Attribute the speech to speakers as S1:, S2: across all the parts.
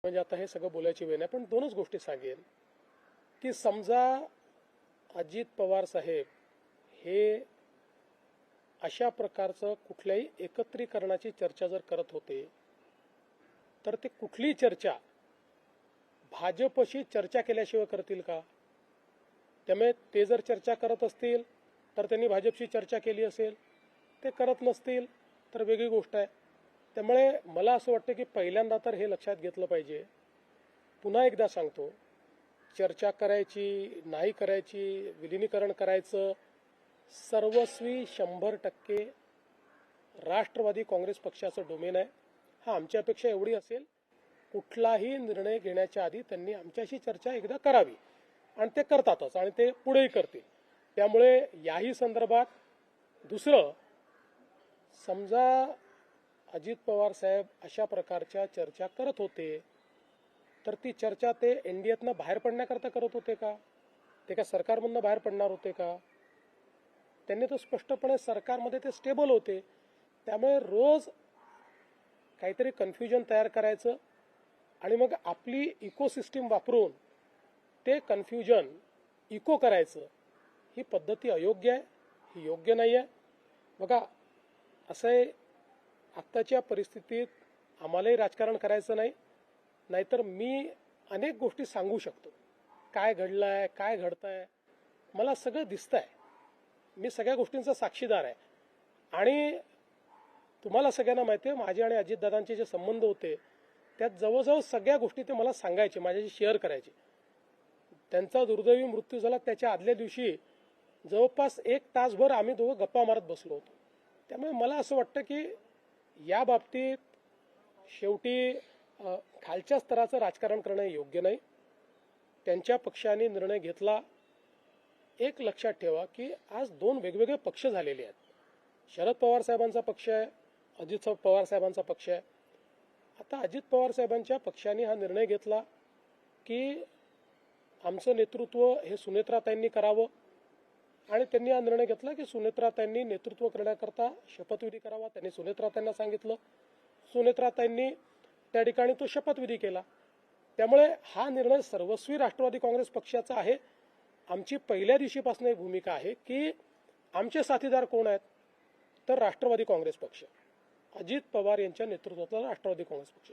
S1: म्हणजे आता हे सगळं बोलायची वेळ नाही, पण दोनच गोष्टी सांगेन की समजा अजित पवार साहेब हे अशा प्रकारचं कुठल्याही एकत्रीकरणाची चर्चा जर करत होते तर ते कुठलीही चर्चा भाजपशी चर्चा केल्याशिवाय करतील का? त्यामुळे ते जर चर्चा करत असतील तर त्यांनी भाजपशी चर्चा केली असेल, ते करत नसतील तर वेगळी गोष्ट आहे. त्यामुळे मला असं वाटतं की पहिल्यांदा तर हे लक्षात घेतलं पाहिजे. पुन्हा एकदा सांगतो, चर्चा करायची नाही करायची, विलिनीकरण करायचं, सर्वस्वी 100% राष्ट्रवादी काँग्रेस पक्षाचं डोमेन आहे. हा आमची अपेक्षा एवढी असेल, कुठलाही निर्णय घेण्याच्या आधी त्यांनी आमच्याशी चर्चा एकदा करावी आणि ते करतातच आणि ते पुढेही करतील. त्यामुळे याही संदर्भात दुसरं, समजा अजित पवार साहेब अशा प्रकारच्या चर्चा करत होते तर ती चर्चा ते एनडीएतनं बाहेर पडण्याकरता करत होते का? ते का सरकारमधनं बाहेर पडणार होते का? त्यांनी तो स्पष्टपणे सरकारमध्ये ते स्टेबल होते. त्यामुळे रोज काहीतरी कन्फ्युजन तयार करायचं आणि मग आपली इकोसिस्टीम वापरून ते कन्फ्युजन इको करायचं, ही पद्धती अयोग्य आहे, ही योग्य नाही आहे. बघा, असं आहे, आत्ताच्या परिस्थितीत आम्हालाही राजकारण करायचं नाही, नाहीतर मी अनेक गोष्टी सांगू शकतो. काय घडलंय, काय घडतंय, मला सगळं दिसतंय, मी सगळ्या गोष्टींचा साक्षीदार आहे. आणि तुम्हाला सगळ्यांना माहिती आहे, माझे आणि अजितदादांचे जे संबंध होते त्यात जवळजवळ सगळ्या गोष्टी ते मला सांगायचे, माझ्याशी शेअर करायचे. त्यांचा दुर्दैवी मृत्यू झाला त्याच्या आदल्या दिवशी जवळपास 1 तासभर आम्ही दोघं गप्पा मारत बसलो होतो. त्यामुळे मला असं वाटतं की या बाबतीत शेवटी खालच्या स्तराचं राजकारण करणं योग्य नाही. त्यांच्या पक्षाने निर्णय घेतला. एक लक्षात ठेवा की आज 2 वेगवेगळे पक्ष झालेले आहेत. शरद पवार साहेबांचा पक्ष आहे, अजित पवार साहेबांचा पक्ष आहे. आता अजित पवार साहेबांच्या पक्षाने हा निर्णय घेतला की आमचं नेतृत्व हे सुनेत्राताईंनी करावं आणि त्यांनी हा निर्णय घेतला की सुनेत्राताईंनी नेतृत्व करण्याकरता शपथविधी करावा. त्यांनी सुनेत्राताईंना सांगितलं, सुनेत्राताईंनी त्या ठिकाणी तो शपथविधी केला. त्यामुळे हा निर्णय सर्वस्वी राष्ट्रवादी काँग्रेस पक्षाचा आहे. आमची पहिल्या दिवशीपासून एक भूमिका आहे की आमचे साथीदार कोण आहेत, तर राष्ट्रवादी काँग्रेस पक्ष, अजित पवार यांच्या नेतृत्वातला राष्ट्रवादी काँग्रेस पक्ष.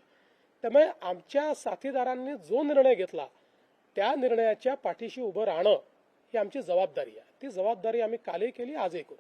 S1: त्यामुळे आमच्या साथीदारांनी जो निर्णय घेतला त्या निर्णयाच्या पाठीशी उभं राहणं ही आमची जबाबदारी आहे. ती जबाबदारी आम्ही कालही केली, आजही करू.